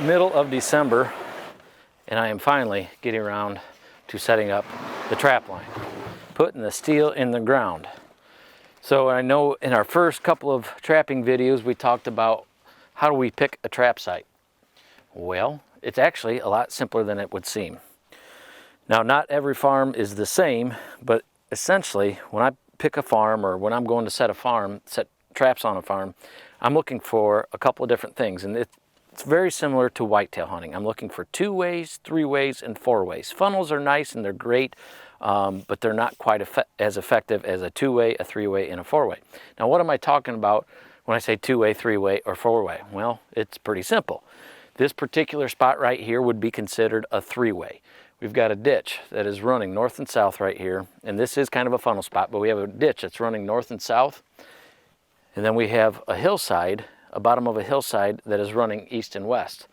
middle of December, and I am finally getting around to setting up the trap line, putting the steel in the ground. So I know in our first couple of trapping videos we talked about how do we pick a trap site. Well, it's actually a lot simpler than it would seem. Now, not every farm is the same, but essentially when I pick a farm or when I'm going to set traps on a farm, I'm looking for a couple of different things, and it's very similar to whitetail hunting. I'm looking for 2-ways, 3-ways, and 4-ways. Funnels are nice and they're great, but they're not quite as effective as a 2-way, a 3-way, and a 4-way. Now, what am I talking about when I say 2-way, 3-way, or 4-way? Well, it's pretty simple. This particular spot right here would be considered a 3-way. We've got a ditch that is running north and south right here, and this is kind of a funnel spot, but we have a ditch that's running north and south, and then we have a hillside, a bottom of a hillside that is running east and west.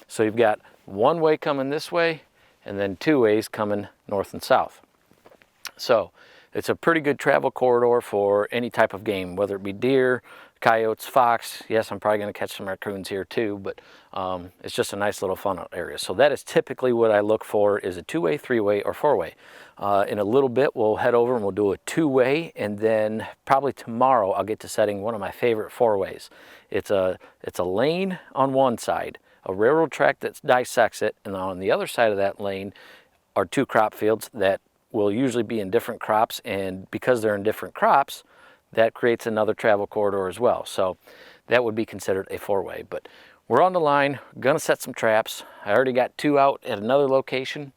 So you've got 1-way coming this way, and then 2-ways coming north and south. So it's a pretty good travel corridor for any type of game, whether it be deer, coyotes, fox. Yes, I'm probably going to catch some raccoons here too, but it's just a nice little funnel area. So that is typically what I look for, is a 2-way, 3-way, or 4-way. In a little bit, we'll head over and we'll do a 2-way, and then probably tomorrow I'll get to setting one of my favorite 4-ways. It's a lane on one side, a railroad track that dissects it, and on the other side of that lane are 2 crop fields that will usually be in different crops, and because they're in different crops, that creates another travel corridor as well. So that would be considered a 4-way. But we're on the line, gonna set some traps. I already got 2 out at another location,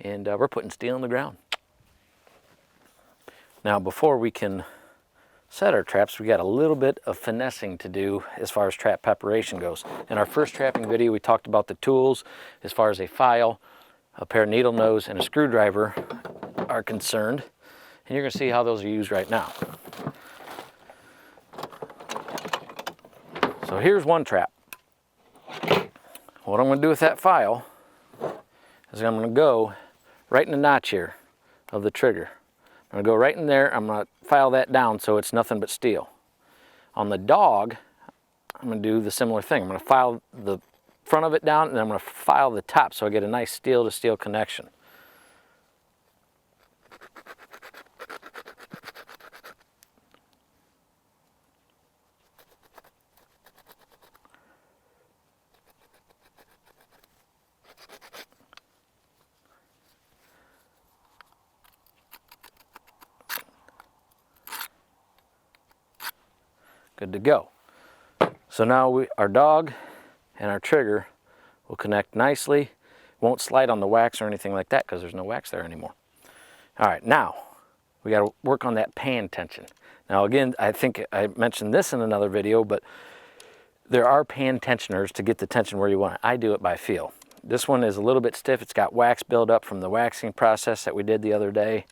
and we're putting steel in the ground. Now, before we can set our traps, we got a little bit of finessing to do as far as trap preparation goes. In our first trapping video, we talked about the tools as far as a file, a pair of needle nose, and a screwdriver are concerned. And you're gonna see how those are used right now. So here's one trap. What I'm going to do with that file is I'm going to go right in the notch here of the trigger. I'm going to go right in there. I'm going to file that down so it's nothing but steel. On the dog, I'm going to do the similar thing. I'm going to file the front of it down, and then I'm going to file the top so I get a nice steel to steel connection. Good to go. So now our dog and our trigger will connect nicely. Won't slide on the wax or anything like that because there's no wax there anymore. All right, now we got to work on that pan tension. Now again, I think I mentioned this in another video, but there are pan tensioners to get the tension where you want it. I do it by feel. This one is a little bit stiff. It's got wax buildup from the waxing process that we did the other day.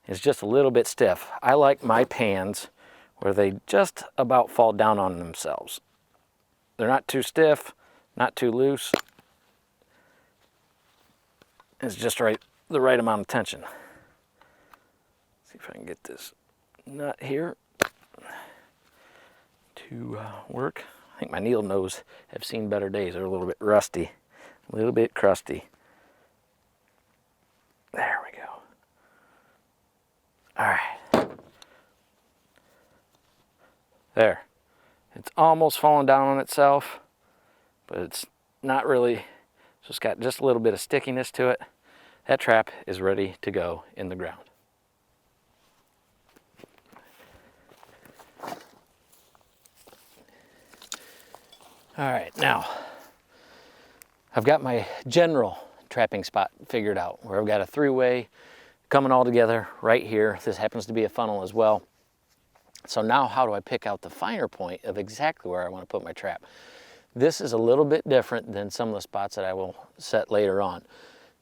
It's just a little bit stiff. I like my pans where they just about fall down on themselves. They're not too stiff, not too loose. It's just the right amount of tension. See if I can get this nut here to work. I think my needle nose have seen better days. They're a little bit rusty, a little bit crusty. There we go. All right. There. It's almost fallen down on itself, but it's not really. So it's got just a little bit of stickiness to it. That trap is ready to go in the ground. All right, now I've got my general trapping spot figured out, where I've got a 3-way coming all together right here. This happens to be a funnel as well. So now how do I pick out the finer point of exactly where I want to put my trap? This is a little bit different than some of the spots that I will set later on.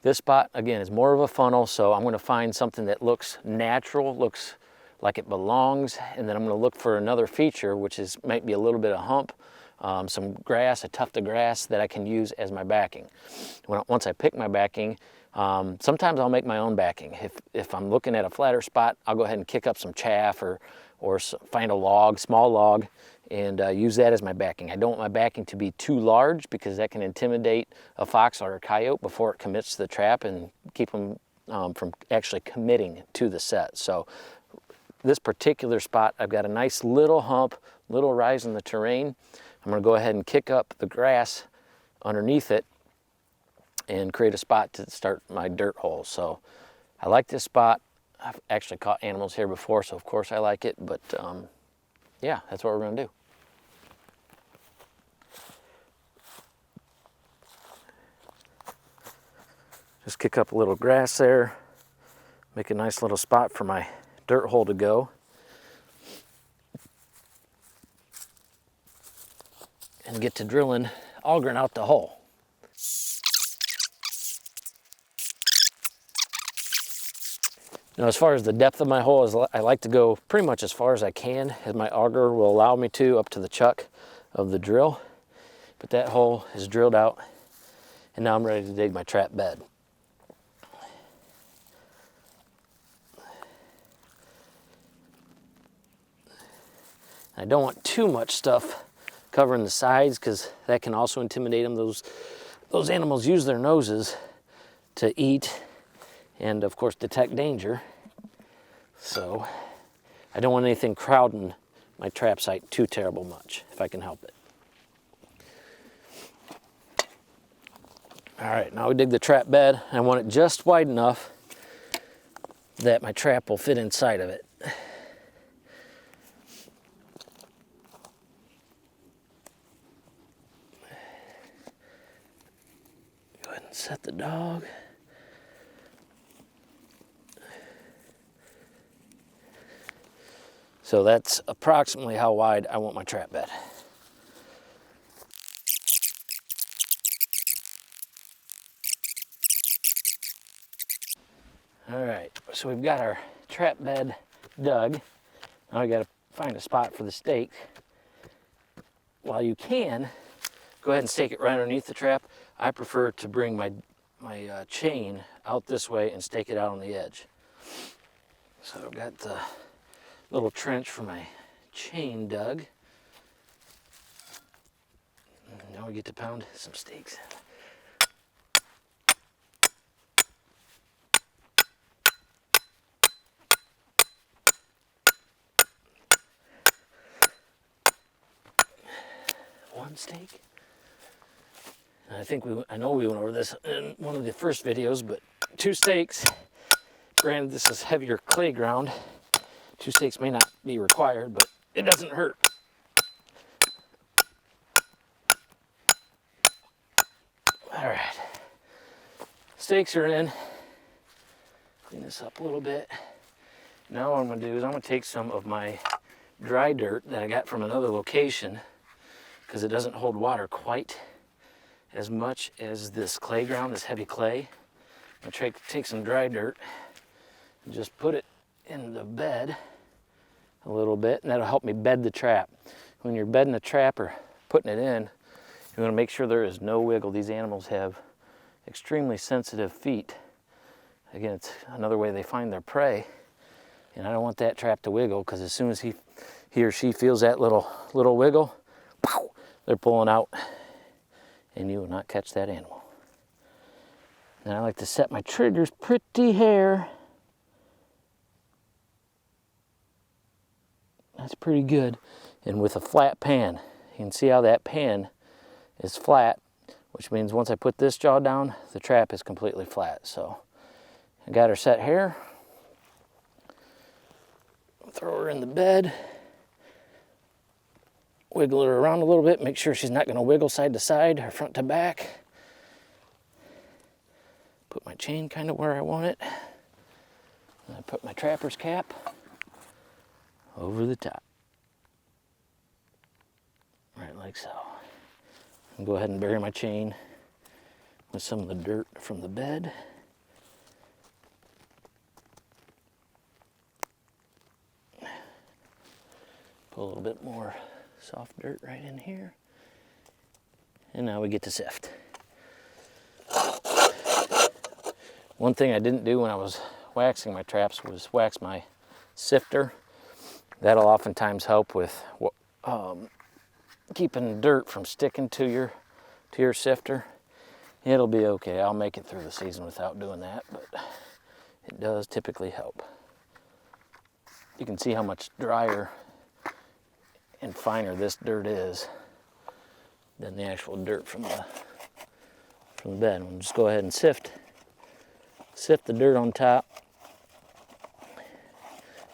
This spot, again, is more of a funnel, so I'm going to find something that looks natural, looks like it belongs, and then I'm going to look for another feature, which might be a little bit of hump, some grass, a tuft of grass that I can use as my backing. Once I pick my backing, sometimes I'll make my own backing. If I'm looking at a flatter spot, I'll go ahead and kick up some chaff or find a log, small log, and use that as my backing. I don't want my backing to be too large because that can intimidate a fox or a coyote before it commits to the trap and keep them from actually committing to the set. So this particular spot, I've got a nice little hump, little rise in the terrain. I'm going to go ahead and kick up the grass underneath it and create a spot to start my dirt hole. So I like this spot. I've actually caught animals here before, so of course I like it, but yeah, that's what we're going to do. Just kick up a little grass there, make a nice little spot for my dirt hole to go. And get to drilling, augering out the hole. Now, as far as the depth of my hole, is I like to go pretty much as far as I can, as my auger will allow me to, up to the chuck of the drill. But that hole is drilled out, and now I'm ready to dig my trap bed. I don't want too much stuff covering the sides because that can also intimidate them. Those animals use their noses to eat and of course detect danger. So I don't want anything crowding my trap site too terrible much if I can help it. All right, now we dig the trap bed. I want it just wide enough that my trap will fit inside of it. Go ahead and set the dog. So that's approximately how wide I want my trap bed. All right, so we've got our trap bed dug. Now we got to find a spot for the stake. While you can, go ahead and stake it right underneath the trap. I prefer to bring my chain out this way and stake it out on the edge. So I've got the little trench for my chain dug. And now we get to pound some stakes. One stake. And I know we went over this in one of the first videos, but 2 stakes. Granted, this is heavier clay ground. 2 stakes may not be required, but it doesn't hurt. All right, stakes are in. Clean this up a little bit. Now what I'm gonna do is I'm gonna take some of my dry dirt that I got from another location, because it doesn't hold water quite as much as this clay ground, this heavy clay. I'm gonna take some dry dirt and just put it in the bed a little bit, and that'll help me bed the trap. When you're bedding the trap or putting it in, you want to make sure there is no wiggle. These animals have extremely sensitive feet. Again, it's another way they find their prey, and I don't want that trap to wiggle, because as soon as he or she feels that little wiggle, pow, they're pulling out, and you will not catch that animal. And I like to set my triggers pretty hairy. That's pretty good. And with a flat pan, you can see how that pan is flat, which means once I put this jaw down, the trap is completely flat. So I got her set here. Throw her in the bed. Wiggle her around a little bit, make sure she's not going to wiggle side to side or front to back. Put my chain kind of where I want it. And I put my trapper's cap over the top. Right like so. And go ahead and bury my chain with some of the dirt from the bed. Put a little bit more soft dirt right in here. And now we get to sift. One thing I didn't do when I was waxing my traps was wax my sifter. That'll oftentimes help with keeping dirt from sticking to your sifter, it'll be okay. I'll make it through the season without doing that, but it does typically help. You can see how much drier and finer this dirt is than the actual dirt from the bed. We'll just go ahead and sift the dirt on top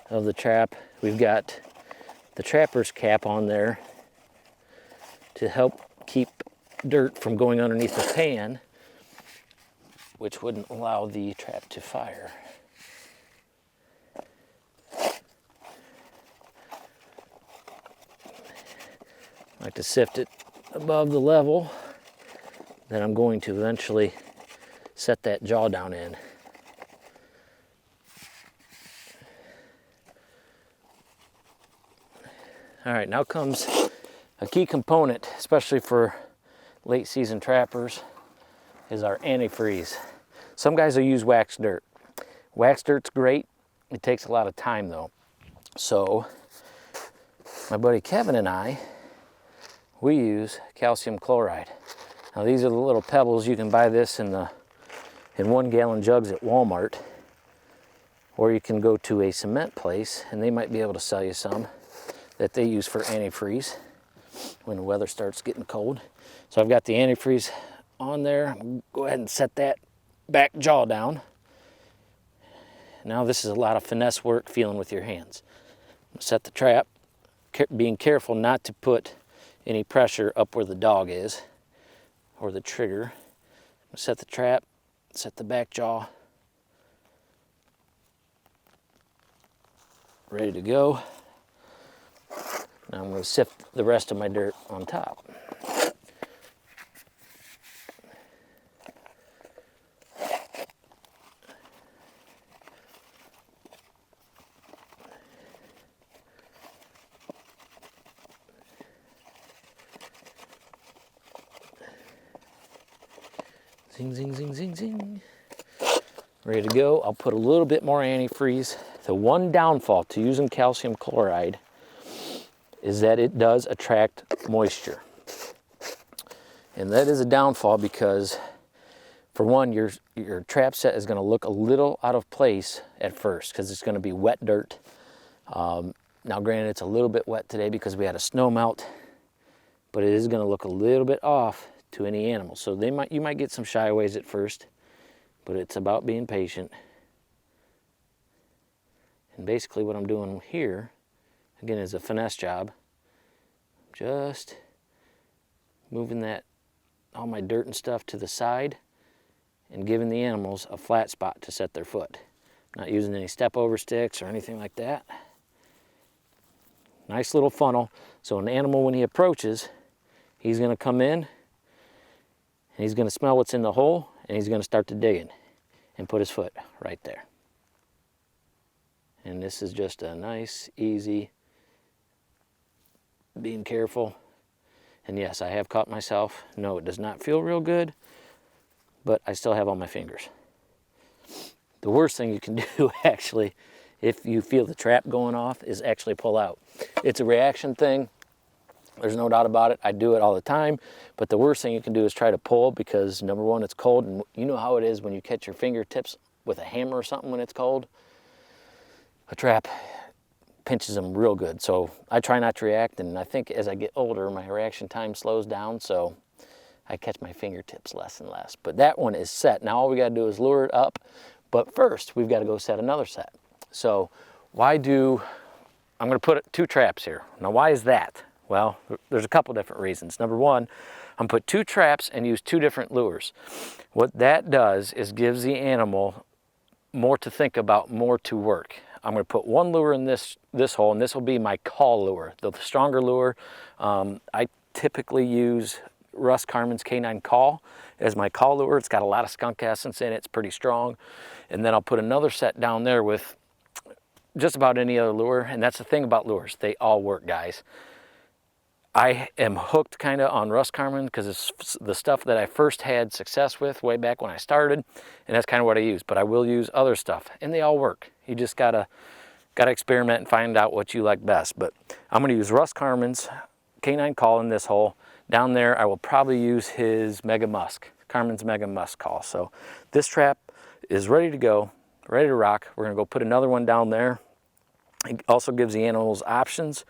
of the trap. We've got the trapper's cap on there to help keep dirt from going underneath the pan, which wouldn't allow the trap to fire. I like to sift it above the level that I'm going to eventually set that jaw down in. All right, now comes a key component, especially for late season trappers, is our antifreeze. Some guys will use waxed dirt. Waxed dirt's great. It takes a lot of time though. So my buddy Kevin and I, we use calcium chloride. Now these are the little pebbles. You can buy this in 1 gallon jugs at Walmart, or you can go to a cement place and they might be able to sell you some that they use for antifreeze when the weather starts getting cold. So I've got the antifreeze on there. I'm gonna go ahead and set that back jaw down. Now this is a lot of finesse work feeling with your hands. Set the trap, being careful not to put any pressure up where the dog is or the trigger. Set the trap, set the back jaw, ready to go. Now I'm going to sift the rest of my dirt on top. Zing, zing, zing, zing, zing. Ready to go. I'll put a little bit more antifreeze. The one downfall to using calcium chloride is that it does attract moisture. And that is a downfall because, for one, your trap set is going to look a little out of place at first because it's going to be wet dirt. Now granted, it's a little bit wet today because we had a snow melt, but it is going to look a little bit off to any animal. So you might get some shyways at first, but it's about being patient. And basically what I'm doing here, again, is a finesse job. Just moving all my dirt and stuff to the side and giving the animals a flat spot to set their foot. Not using any step over sticks or anything like that. Nice little funnel. So an animal, when he approaches, he's going to come in and he's going to smell what's in the hole and he's going to start to dig in and put his foot right there. And this is just a nice, easy, being careful. And yes, I have caught myself. No, it does not feel real good, but I still have all my fingers. The worst thing you can do, actually, if you feel the trap going off, is actually pull out. It's a reaction thing. There's no doubt about it. I do it all the time, but the worst thing you can do is try to pull because, number one, it's cold, and you know how it is when you catch your fingertips with a hammer or something when it's cold. A trap pinches them real good, so I try not to react, and I think as I get older, my reaction time slows down, so I catch my fingertips less and less. But that one is set. Now all we got to do is lure it up, but first we've got to go set another set. So I'm going to put 2 traps here. Now why is that? Well, there's a couple different reasons. Number one, I'm going to put 2 traps and use 2 different lures. What that does is gives the animal more to think about, more to work. I'm going to put 1 lure in this hole, and this will be my call lure, the stronger lure. I typically use Russ Carman's K9 Call as my call lure. It's got a lot of skunk essence in it. It's pretty strong. And then I'll put another set down there with just about any other lure. And that's the thing about lures. They all work, guys. I am hooked kind of on Russ Carman because it's the stuff that I first had success with way back when I started, and that's kind of what I use. But I will use other stuff, and they all work. You just gotta experiment and find out what you like best. But I'm going to use Russ Carman's canine call in this hole. Down there, I will probably use his Mega Musk, Carmen's Mega Musk call. So this trap is ready to go, ready to rock. We're gonna go put another one down there. It also gives the animals options.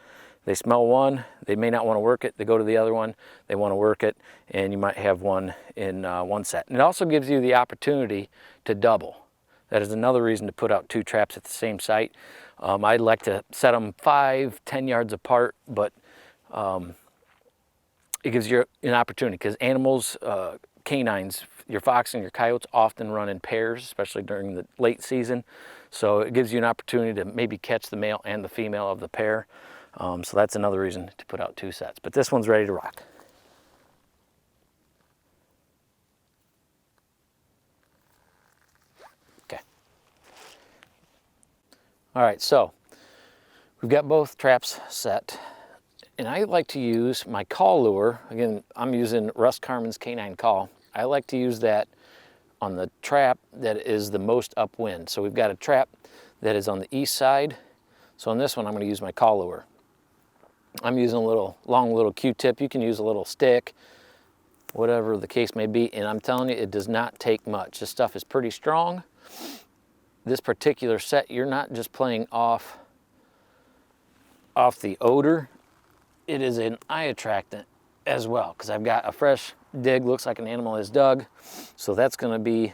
They smell one, they may not want to work it. They go to the other one, they want to work it, and you might have one in one set. And it also gives you the opportunity to double. That is another reason to put out 2 traps at the same site. I'd like to set them 5-10 yards apart, but it gives you an opportunity, because animals, canines, your fox and your coyotes often run in pairs, especially during the late season. So it gives you an opportunity to maybe catch the male and the female of the pair. So that's another reason to put out 2 sets. But this one's ready to rock. Okay. All right, so we've got both traps set. And I like to use my call lure. Again, I'm using Russ Carmen's Canine Call. I like to use that on the trap that is the most upwind. So we've got a trap that is on the east side. So on this one, I'm going to use my call lure. I'm using a long little Q-tip. You can use a little stick, whatever the case may be. And I'm telling you, it does not take much. This stuff is pretty strong. This particular set, you're not just playing off the odor. It is an eye attractant as well, because I've got a fresh dig, looks like an animal is dug. So that's going to be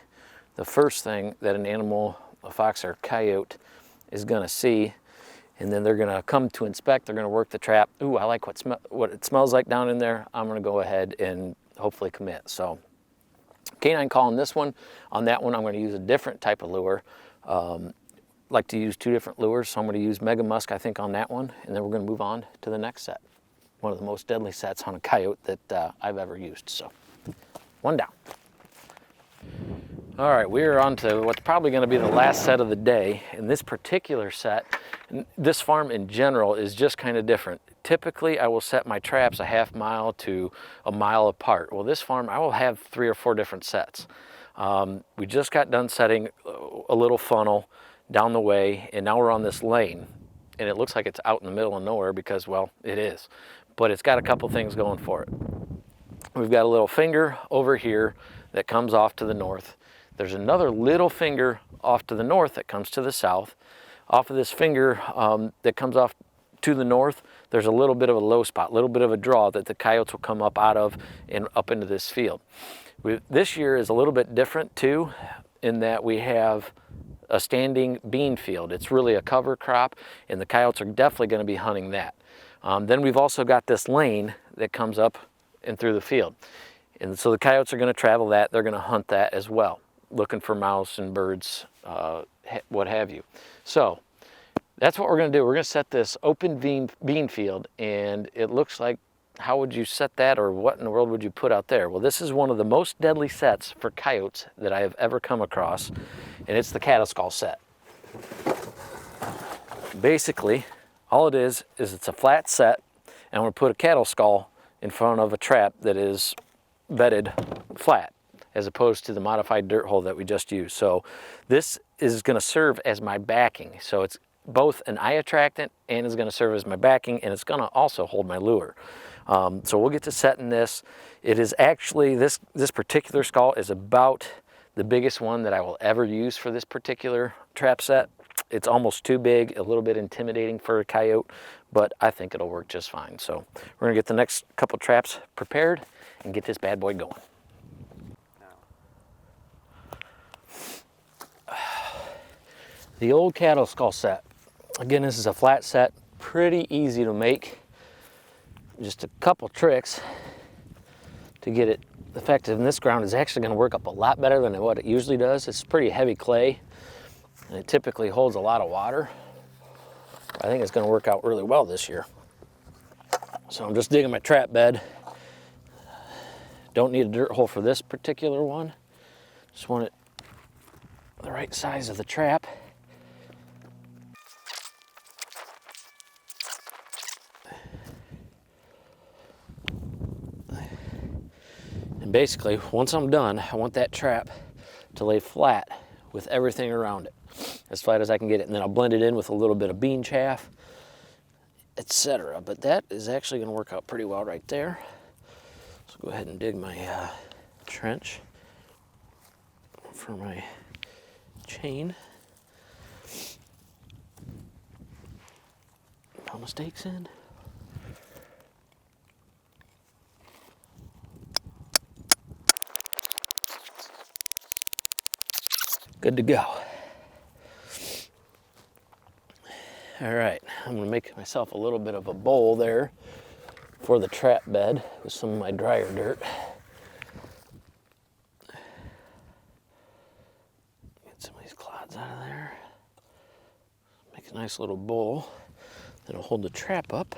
the first thing that an animal, a fox or a coyote, is going to see. And then they're going to come to inspect. They're going to work the trap. Ooh, I like what it smells like down in there. I'm going to go ahead and hopefully commit. So canine call on this one. On that one, I'm going to use a different type of lure. Like to use 2 different lures, so I'm going to use Mega Musk, I think, on that one, and then we're going to move on to the next set. One of the most deadly sets on a coyote that I've ever used. So, one down. All right, we're on to what's probably going to be the last set of the day. And this particular set, this farm in general, is just kind of different. Typically, I will set my traps a half mile to a mile apart. Well, this farm, I will have 3 or 4 different sets. We just got done setting a little funnel down the way, and now we're on this lane. And it looks like it's out in the middle of nowhere because, well, it is. But it's got a couple things going for it. We've got a little finger over here that comes off to the north. There's another little finger off to the north that comes to the south. Off of this finger that comes off to the north, there's a little bit of a low spot, a little bit of a draw that the coyotes will come up out of and up into this field. This year is a little bit different too, in that we have a standing bean field. It's really a cover crop, and the coyotes are definitely going to be hunting that. Then we've also got this lane that comes up and through the field. And so the coyotes are going to travel that. They're going to hunt that as well, looking for mouse and birds, what have you. So that's what we're going to do. We're going to set this open bean field, and it looks like, how would you set that, or what in the world would you put out there? Well, this is one of the most deadly sets for coyotes that I have ever come across, and it's the cattle skull set. Basically, all it is it's a flat set, and I'm going to put a cattle skull in front of a trap that is bedded flat, as opposed to the modified dirt hole that we just used. So this is going to serve as my backing. So it's both an eye attractant and is going to serve as my backing, and it's going to also hold my lure. So we'll get to setting this. It is actually, this particular skull is about the biggest one that I will ever use for this particular trap set. It's almost too big, a little bit intimidating for a coyote, but I think it'll work just fine. So we're gonna get the next couple traps prepared and get this bad boy going. The old cattle skull set. Again, this is a flat set, pretty easy to make. Just a couple tricks to get it effective. And this ground is actually going to work up a lot better than what it usually does. It's pretty heavy clay, and it typically holds a lot of water. I think it's going to work out really well this year. So I'm just digging my trap bed. Don't need a dirt hole for this particular one. Just want it the right size of the trap. And basically, once I'm done, I want that trap to lay flat with everything around it, as flat as I can get it. And then I'll blend it in with a little bit of bean chaff etc. But that is actually going to work out pretty well right there. So go ahead and dig my trench for my chain. Pound the stakes in. Good to go. All right, I'm gonna make myself a little bit of a bowl there for the trap bed with some of my drier dirt. Get some of these clods out of there. Make a nice little bowl that'll hold the trap up.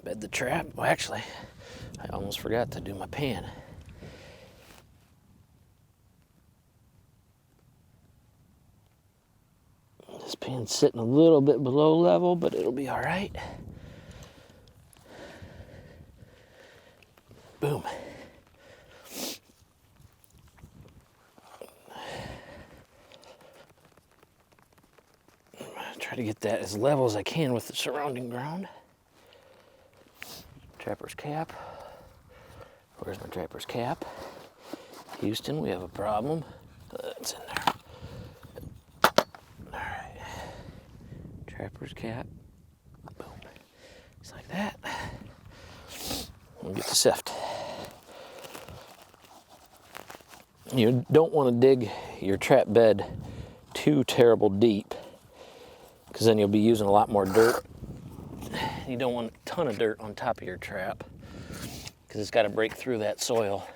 Bed the trap. Well, actually, I almost forgot to do my pan. This pan's sitting a little bit below level, but it'll be all right. Boom. Try to get that as level as I can with the surrounding ground. Trapper's cap. Where's my trapper's cap? Houston, we have a problem. It's in there. All right. Trapper's cap. Boom. Just like that. We'll get the sift. You don't want to dig your trap bed too terrible deep, because then you'll be using a lot more dirt. You don't want a ton of dirt on top of your trap, because it's got to break through that soil.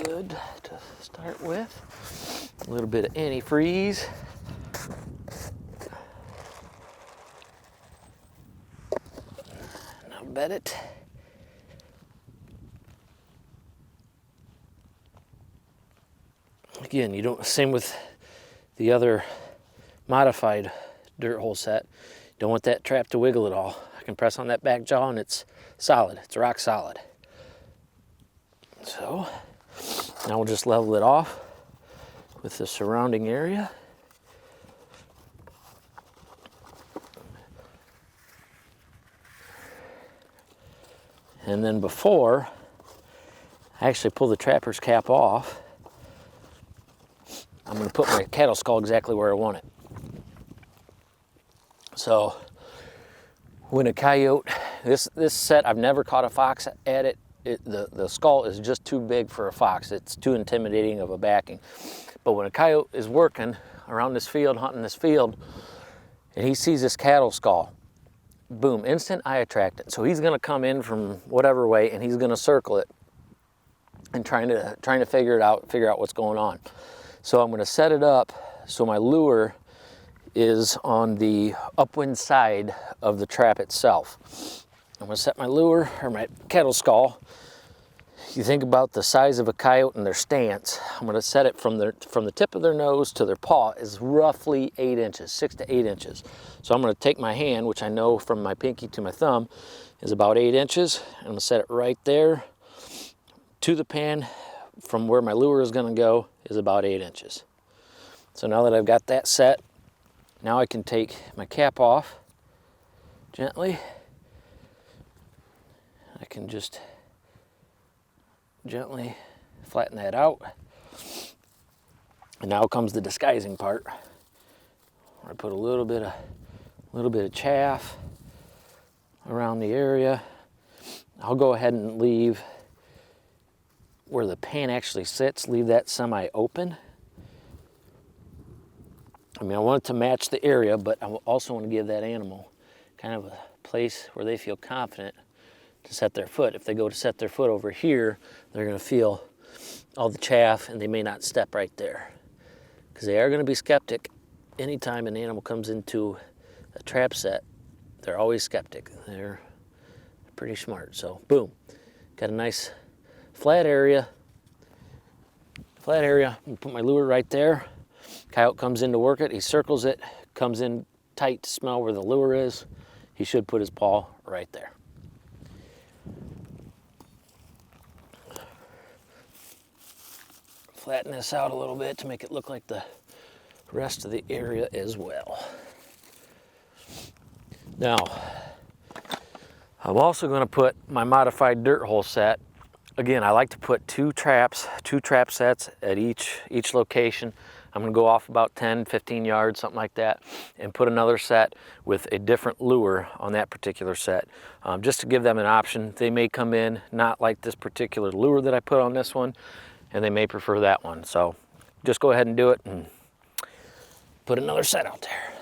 Good to start with. A little bit of antifreeze. Now bed it. Again, you don't, same with the other modified dirt hole set. You don't want that trap to wiggle at all. I can press on that back jaw and it's solid. It's rock solid. So now we'll just level it off with the surrounding area. And then before I actually pull the trapper's cap off, I'm going to put my cattle skull exactly where I want it. So when a coyote, this set, I've never caught a fox at it. The skull is just too big for a fox. It's too intimidating of a backing. But when a coyote is working around this field, hunting this field, and he sees this cattle skull, boom, instant eye attract it. So he's gonna come in from whatever way and he's gonna circle it and trying to figure out what's going on. So I'm gonna set it up so my lure is on the upwind side of the trap itself. I'm gonna set my lure, or my cattle skull. You think about the size of a coyote and their stance. I'm gonna set it from the tip of their nose to their paw is roughly 8 inches, 6 to 8 inches. So I'm gonna take my hand, which I know from my pinky to my thumb is about 8 inches. I'm gonna set it right there to the pan. From where my lure is gonna go is about 8 inches. So now that I've got that set, now I can take my cap off gently. I can just gently flatten that out. And now comes the disguising part. I put a little bit of chaff around the area. I'll go ahead and leave where the pan actually sits, leave that semi-open. I mean, I want it to match the area, but I also want to give that animal kind of a place where they feel confident to set their foot. If they go to set their foot over here, they're going to feel all the chaff and they may not step right there. Because they are going to be skeptic anytime an animal comes into a trap set. They're always skeptic. They're pretty smart. So boom, got a nice flat area flat area. I'm gonna put my lure right there. Coyote comes in to work it. He circles it, comes in tight to smell where the lure is. He should put his paw right there. Flatten this out a little bit to make it look like the rest of the area as well. Now, I'm also going to put my modified dirt hole set. Again, I like to put two trap sets at each location. I'm going to go off about 10, 15 yards, something like that, and put another set with a different lure on that particular set, just to give them an option. They may come in not like this particular lure that I put on this one, and they may prefer that one. So just go ahead and do it and put another set out there.